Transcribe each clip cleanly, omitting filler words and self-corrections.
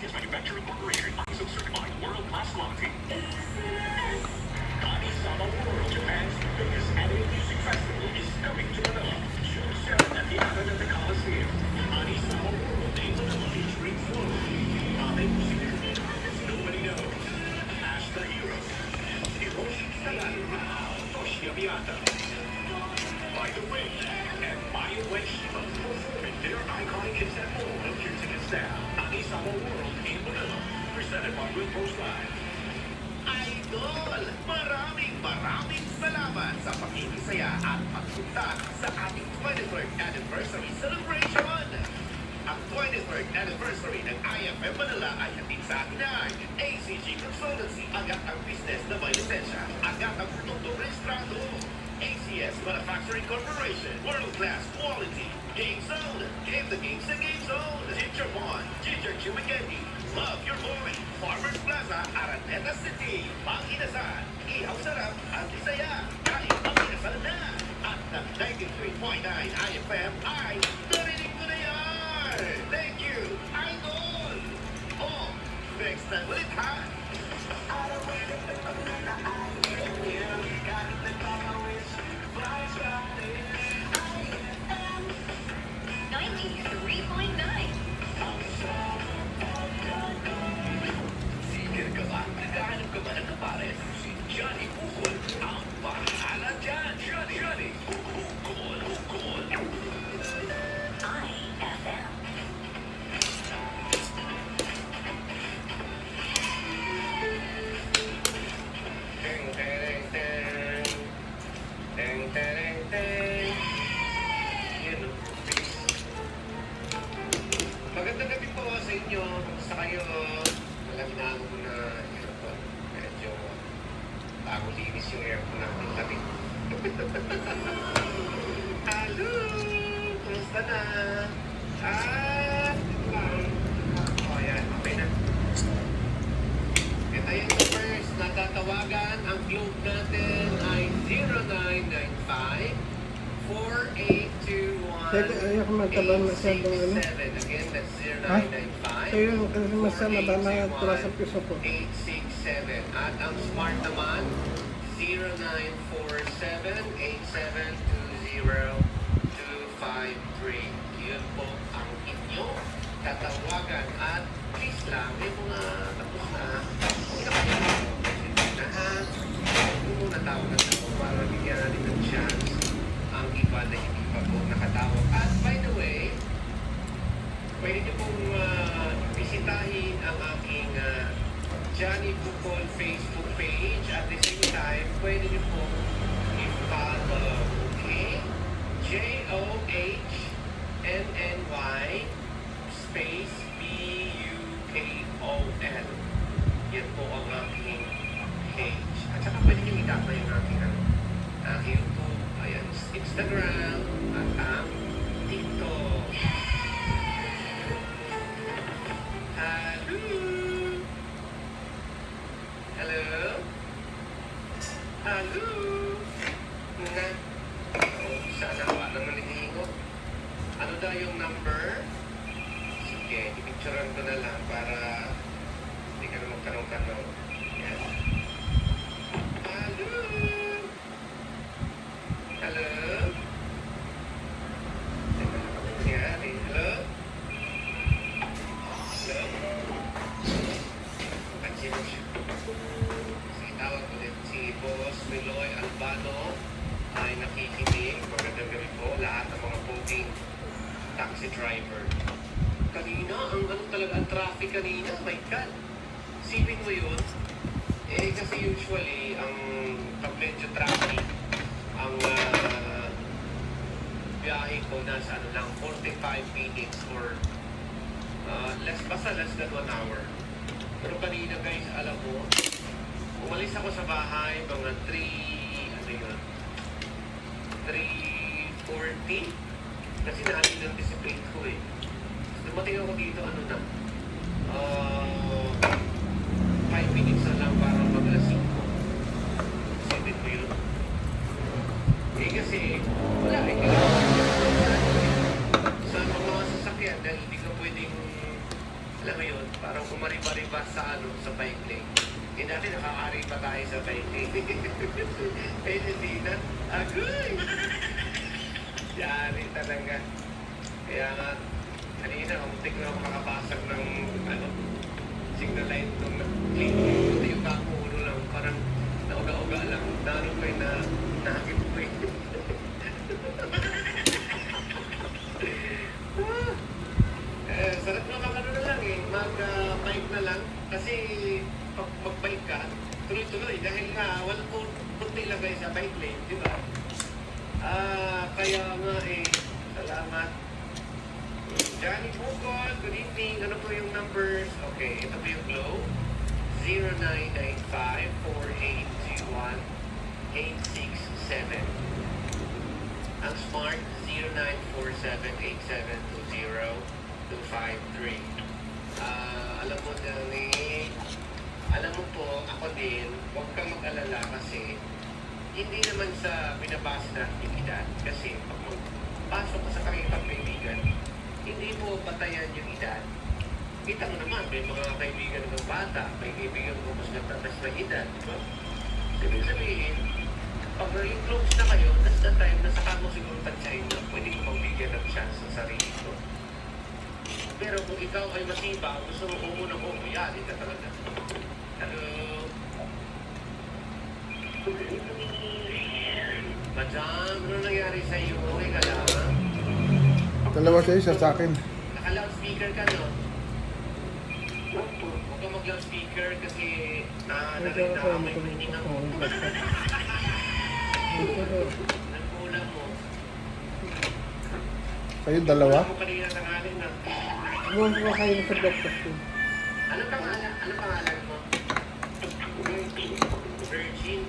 is Manufacturer Corporation, ISO certified world-class quality. Kamisama World, Japan's biggest anime music festival, is coming to Manila. June 7 at the Araneta Coliseum. Kamisama World in Manila featuring Flow, Ame music artists nobody knows, Ash the Hero, Hiroshi Sagari, Toshio Miyata, By the Way, and Mayu Ueshima performing their iconic hits at home of your tickets now. Kamisama World in Manila, presented by Will Post Live. Idol! Maraming salamat sa pakinisaya at pagpunta sa ating 23rd Anniversary Celebration! Ang 23rd Anniversary ng IFM Manila ay hatid sa atin ng ACG Consultancy, agad ang business na may lisensya, agad ang produktong rehistrado, ACS Manufacturing Corporation, world-class quality, Game Zone, Game the Game sa Game Zone, Ginger Bond, Ginger Chumigandi, Love Your Boy, Farmers Plaza, Araneta City, Pang-Inasal, Ihaw Sarap at Isaya, kahit Pang-Inasal na, at ng 93.9 IFM ay narinig mo na yan! Thank you, Idol! Oh, next time ulit ha! Naghahanap ka ba ng kapares? Si Johnny Bukol ang bahala dyan. Johnny Bukol. IFM. Teng. Yan o. Magandang gabi po sa inyo. Kamusta kayo? Alam ko na aircon. Medyo bago linis yung aircon natin tabi. Hello! Kumusta na? Ayan, okay na. Ito yung numbers na tatawagan. Ang globe natin ay 0995-4821-8687. Ayoko magkaroon masyadong ano. Again, that's 0995. Ayun, kasi masama ba mga tulas sa piso ko. 867. At ang smart naman, 0947-8720-253. Yun po ang inyong tatawagan. At please lang, may mga tapos na. Hindi na kayo na ha. Kung muna tawagan na po para bigyan natin ng chance ang iba na hindi pa po nakatawag. At by the way, pwede niyo pong bisitahin ang aking Johnny Bukol Facebook page. At the same time, pwede niyo pong i-follow, okay? JOHNNY space BUKOL. Yan po ang aking page. At saka pwede niyo itapa yung aking YouTube, ayan, Instagram, at ang TikTok. Hello? Nga. Sana ba naman hinihingo? Ano daw yung number? Sige, ipicturean ko na lang para hindi ka na magtanong-tanong. Yan. Hello? Teka lang ako nangyari. Hello? Pansin mo siya. Tawag ko din si Boss Miloy Albano ay nakikinig. Magandang gabi po lahat ng mga booking taxi driver. Kanina, ang traffic kanina, my God. Sipin mo yun? Kasi usually, ang pag medyo traffic, ang biyahe ko nasa lang 45 minutes or less than 1 hour. Pero kanina guys, alam mo, umalis ako sa bahay mga 3:40 kasi na-anticipate ko eh. Dumating ako dito, 5 minutes na lang para mag-alas 5. Sipin ko yun. Kasi wala kailangan sa mga sasakyan dahil hindi ka pwedeng, alam mo yun, parang kumariba-riba sa ano, sa bike lane. Eh dati nakakariba tayo sa bike lane. Eh hindi na, agoy! Yari talaga. Kaya nga, kanina, muntik na ako makapasok ng, ano, signal light nung clean. Ito yung kakulo lang, parang nauga-uga lang. Lalo ko na nakakit ko eh. Sarap naman ano na lang eh, mag-bike na lang. Kasi pag mag-bike ka, tuloy-tuloy. Dahil nga, walang kunti lang kayo sa bike lane, di ba? Kaya nga eh, salamat. Johnny Bukod, good evening. Ano po yung numbers? Okay, ito po yung glow. 0995-4821-867. Ang smart, 0947-8720-253. Alam mo, Johnny, alam mo po, ako din, huwag kang mag-alala kasi hindi naman sa binabasa natin yung edad. Kasi pag magpasok ka sa pakikipagkaibigan, hindi mo batayan yung edad. Kita mo naman, may mga kaibigan ng bata, may kaibigan mo mas nagtatas na edad, di ba? Ibig sabihin, pag naging close na kayo, that's the time na saka mo siguro tansyahin na pwede ko magbigyan ng chance sa sarili ko. Pero kung ikaw ay masiba, gusto mo umunang umuyali ka talaga. Hello? Madam, ano nangyari sa iyo? Okay ka lang? Dalawa sa isa sa akin. Naka-loudspeaker ka, no? Huwag ka mag-loudspeaker kasi narinig na may hiningang mo. Nagkulang mo. Kayo dalawa? Wala mo kanina tangalin na. Huwag ko kayo sa breakfast ko. Ano pangalan? Ano pangalan mo? Virgin. Virgin.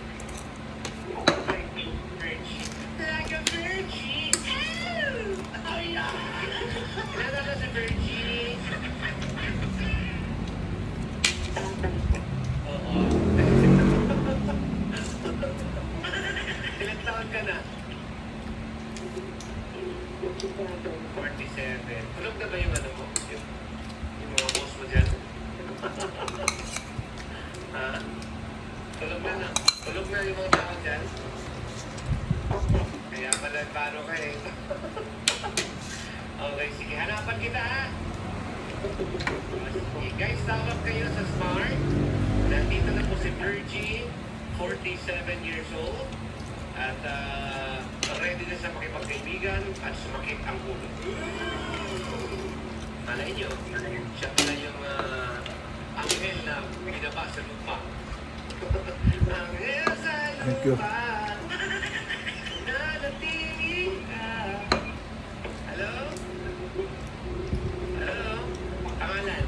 Like a virgin. Oh, yeah. Kilala ka si Virgin. Oo. Ilang taon ka na? 47. Tulog na ba yung ano mo? Yung mga boss mo dyan? Ha? Tulog na. Tulog na yung mga tao dyan? Kaya pala paano ka eh. Okay, sige. Hanapan kita ha. Sige, guys, tawag kayo sa Smart. Nandito na po si Virgie, 47 years old. At ready na siya makipagkaibigan at sumakit ang ulo. Malay nyo, siya pala yung anghel na binaba sa lupa. Anghel sa Thank you. lupa, nalatingin ka. Hello? Hello? Pangalan?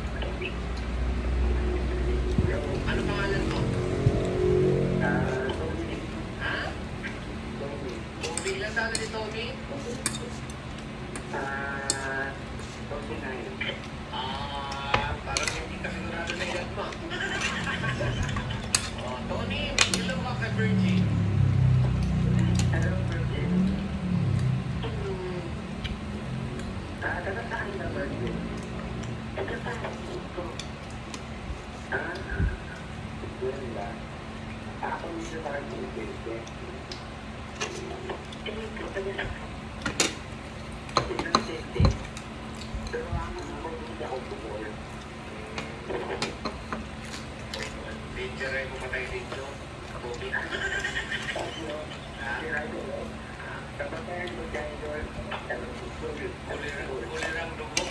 Ano pangalan mo? Ha? Tommy. Ilan taon na ni Tommy? 29. Parang hindi ka sigurado na edad mo. Oh, Tony, ilan ka kay Virgie? Hello, Virgin. Taga saan na, Virgin? Taga saan dito? Yun ba? Ako nito sa akin yung Virgin. Dito, kaya isang safety. Pero ang hindi ako bukol. Danger mo patay dito. Bobby. Ha? Kapatayan mo dyan doon. Kulirang dugo.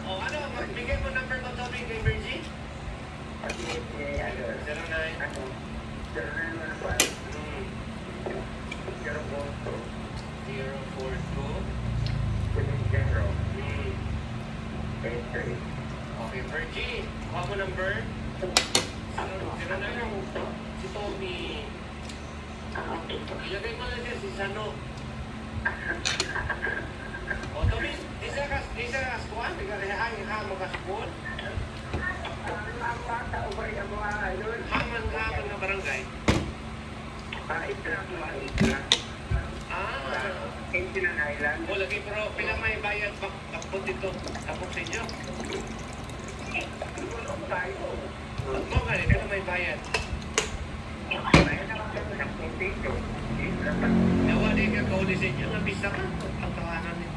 Oh, ano? Magbigay mo number mo, Tommy, kay Virgie? 09. Okay, Virgie, kuha mo number. Sino na lang? Si Tommy. Ilagay mo lang dyan si Sano. O, Tommy, isa ka skuan? Hang mo ka skuan? Haman nga barangay. Ah, Intinan Island. O lagi, pero pinamay bayad kapot ito. Kapot sa inyo. Tulong tayo. Mo nga, pinamay bayad. Kaya naman kami ng potato. Nawa din ka kauli sa inyo. Nabisa ka. Pagtawanan niyo.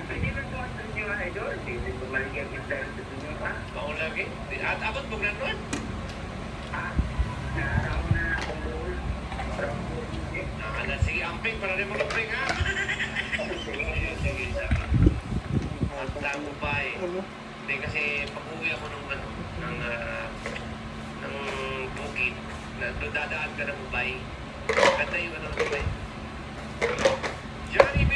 Hindi man po ang inyo idol. Hindi ko maligyan yung dahil sa inyo pa. Maulagi. At abot mo gano'n? Naaraw na akong goal. Sige, amping. Para rin mo amping, ha? Sige. Ang tamo pa eh. Ano? Hindi kasi pag-uwi ako ng bukid, dadaan ka ng Ubay. Kanta yung ng Ubay. Johnny B!